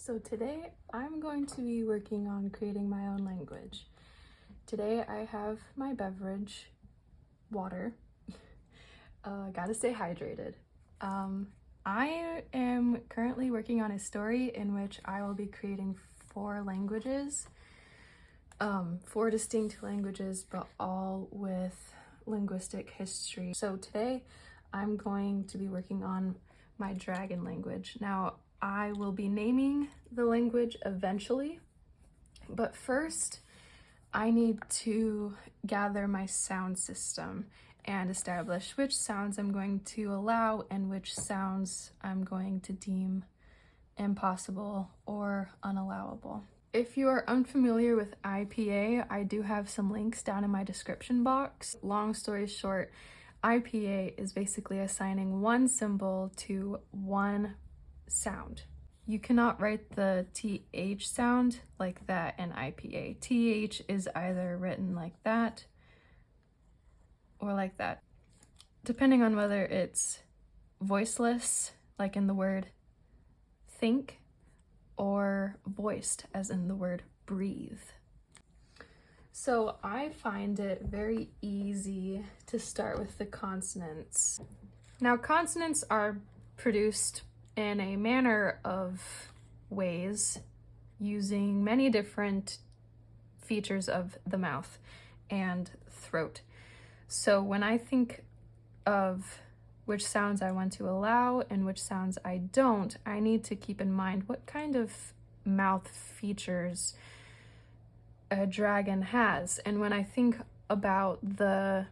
So today I'm going to be working on creating my own language. Today I have my beverage, water. Gotta stay hydrated. I am currently working on a story in which I will be creating 4 languages, 4 distinct languages, but all with linguistic history. So today I'm going to be working on my dragon language. Now, I will be naming the language eventually, but first I need to gather my sound system and establish which sounds I'm going to allow and which sounds I'm going to deem impossible or unallowable. If you are unfamiliar with IPA, I do have some links down in my description box. Long story short, IPA is basically assigning one symbol to one sound. You cannot write the TH sound like that in IPA. TH is either written like that or like that, depending on whether it's voiceless, like in the word think, or voiced, as in the word breathe. So I find it very easy to start with the consonants. Now, consonants are produced in a manner of ways using many different features of the mouth and throat. So when I think of which sounds I want to allow and which sounds I don't, I need to keep in mind what kind of mouth features a dragon has. And when I think about the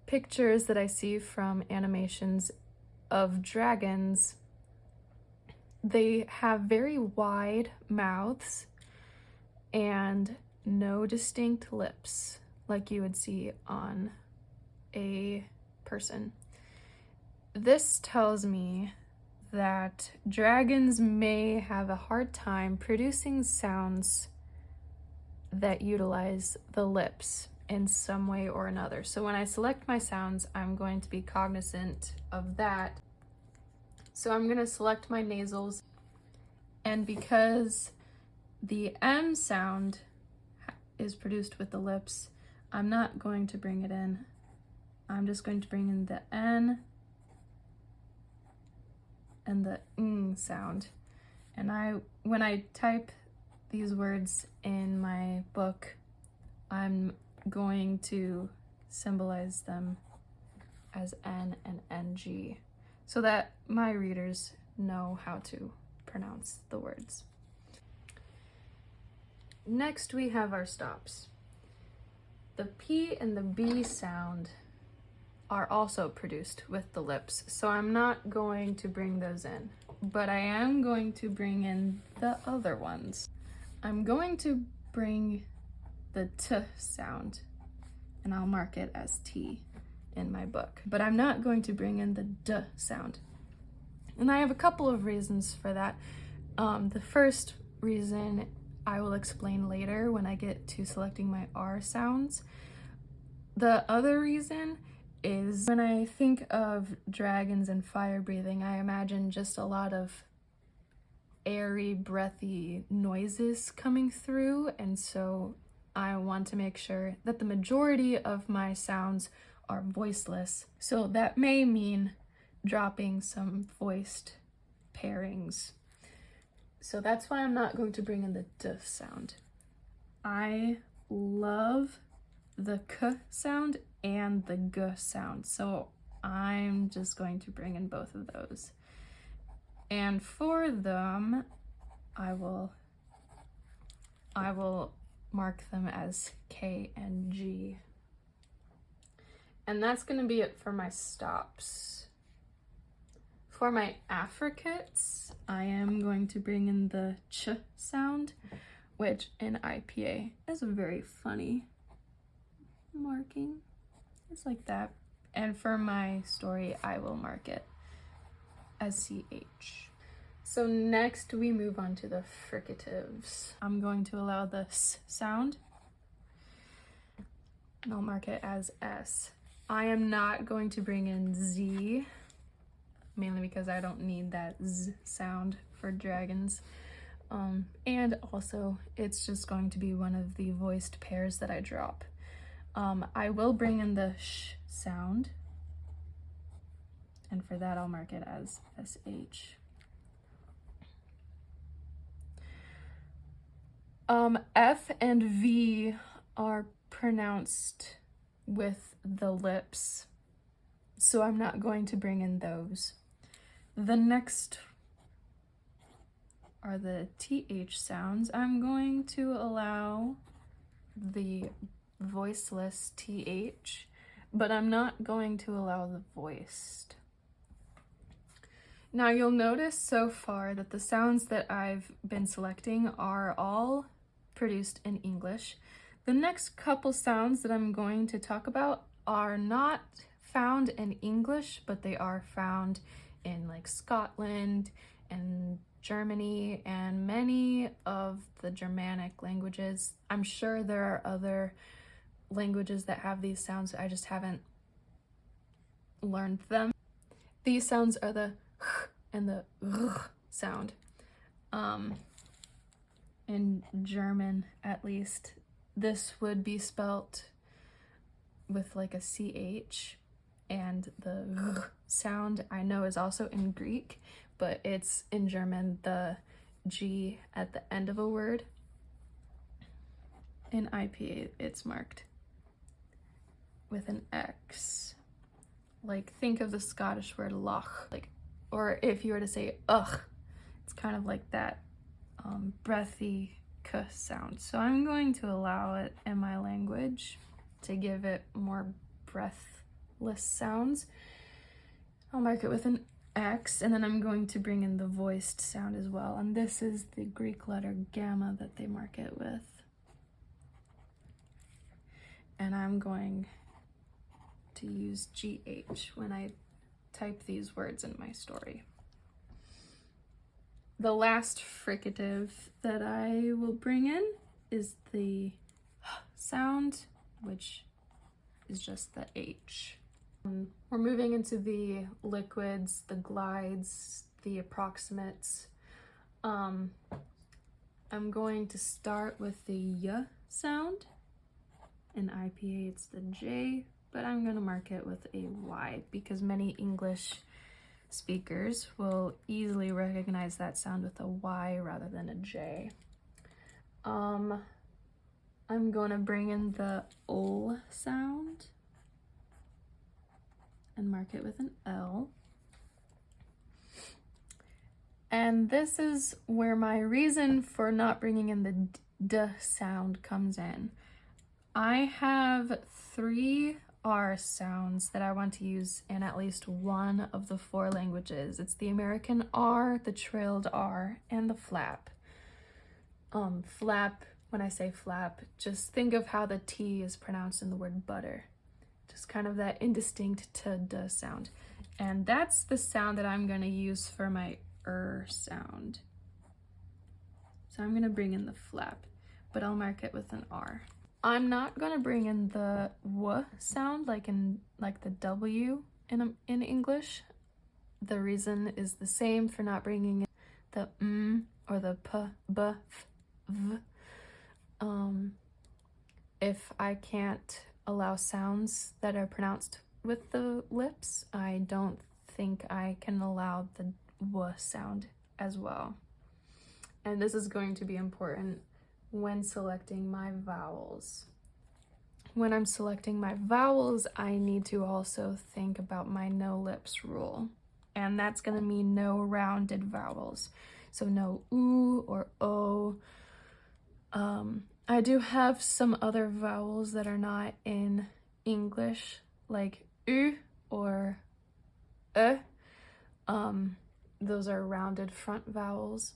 pictures that I see from animations of dragons, they have very wide mouths and no distinct lips like you would see on a person. This tells me that dragons may have a hard time producing sounds that utilize the lips in some way or another. So when I select my sounds, I'm going to be cognizant of that. So I'm going to select my nasals, and because the M sound is produced with the lips, I'm not going to bring it in. I'm just going to bring in the N and the ng sound. And when I type these words in my book, I'm going to symbolize them as N and NG so that my readers know how to pronounce the words. Next, we have our stops. The P and the B sound are also produced with the lips, so I'm not going to bring those in, but I am going to bring in the other ones. I'm going to bring the T sound, and I'll mark it as T in my book, but I'm not going to bring in the D sound. And I have a couple of reasons for that. The first reason I will explain later when I get to selecting my R sounds. The other reason is when I think of dragons and fire breathing, I imagine just a lot of airy, breathy noises coming through, and so I want to make sure that the majority of my sounds are voiceless. So that may mean dropping some voiced pairings. So that's why I'm not going to bring in the D sound. I love the K sound and the G sound, so I'm just going to bring in both of those. And for them, I will mark them as K and G. And that's going to be it for my stops. For my affricates, I am going to bring in the Ch sound, which in IPA is a very funny marking. It's like that. And for my story, I will mark it as CH. So next we move on to the fricatives. I'm going to allow the S sound, and I'll mark it as S. I am not going to bring in Z, mainly because I don't need that Z sound for dragons. And also it's just going to be one of the voiced pairs that I drop. I will bring in the sh sound, and for that I'll mark it as SH. F and V are pronounced with the lips, so I'm not going to bring in those. The next are the TH sounds. I'm going to allow the voiceless TH, but I'm not going to allow the voiced. Now you'll notice so far that the sounds that I've been selecting are all produced in English. The next couple sounds that I'm going to talk about are not found in English, but they are found in like Scotland and Germany and many of the Germanic languages. I'm sure there are other languages that have these sounds, I just haven't learned them. These sounds are the h and the r sound. In German, at least, this would be spelt with like a CH, and the r sound I know is also in Greek, but it's in German the G at the end of a word. In IPA, it's marked with an X. Like, think of the Scottish word loch, like, or if you were to say ugh, it's kind of like that breathy k sound. So I'm going to allow it in my language to give it more breathless sounds. I'll mark it with an X, and then I'm going to bring in the voiced sound as well. And this is the Greek letter gamma that they mark it with. And I'm going to use GH when I type these words in my story. The last fricative that I will bring in is the sound, which is just the H. We're moving into the liquids, the glides, the approximates. I'm going to start with the y sound. In IPA it's the J, but I'm going to mark it with a Y because many English speakers will easily recognize that sound with a Y rather than a J. I'm going to bring in the O sound and mark it with an L. And this is where my reason for not bringing in the D sound comes in. I have 3 R sounds that I want to use in at least one of the 4 languages. It's the American R, the trailed R, and the flap. Flap, when I say flap, just think of how the T is pronounced in the word butter. Just kind of that indistinct t-d sound. And that's the sound that I'm going to use for my sound. So I'm going to bring in the flap, but I'll mark it with an R. I'm not going to bring in the w sound like the W in English. The reason is the same for not bringing in the or the p, b, f, v. If I can't allow sounds that are pronounced with the lips, I don't think I can allow the w sound as well. And this is going to be important when selecting my vowels. When I'm selecting my vowels, I need to also think about my no lips rule. And that's going to mean no rounded vowels. So no oo or o. I do have some other vowels that are not in English, like u or e. Those are rounded front vowels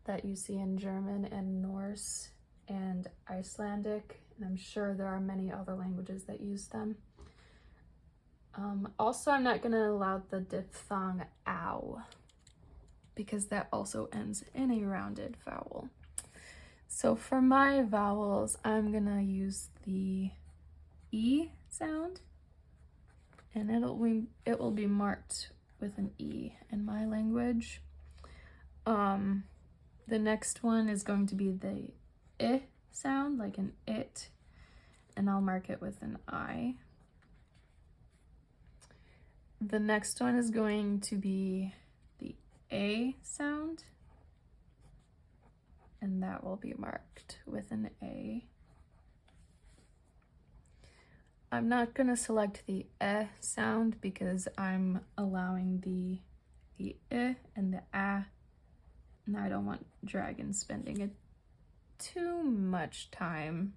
that you see in German and Norse and Icelandic, and I'm sure there are many other languages that use them. Also, I'm not going to allow the diphthong ow, because that also ends in a rounded vowel. So for my vowels, I'm going to use the E sound, and it will be marked with an E in my language. The next one is going to be the I sound, like an it, and I'll mark it with an I. The next one is going to be the A sound, and that will be marked with an A. I'm not going to select the E sound because I'm allowing the I and the A, and I don't want dragons spending too much time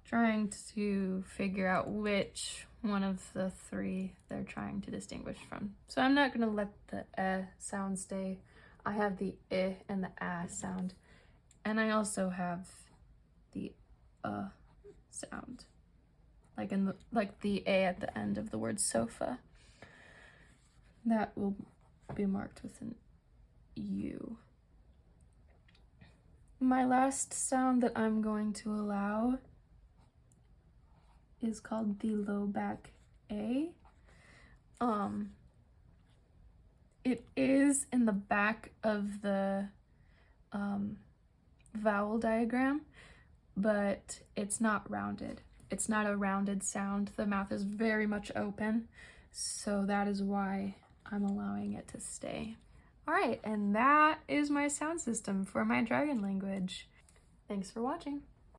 trying to figure out which one of the three they're trying to distinguish from. So I'm not going to let the E sound stay. I have the I and the A sound, and I also have the sound, like the A at the end of the word sofa. That will be marked with an U. My last sound that I'm going to allow is called the low back A. It is in the back of the vowel diagram, but it's not rounded. It's not a rounded sound. The mouth is very much open, so that is why I'm allowing it to stay. All right, and that is my sound system for my dragon language. Thanks for watching.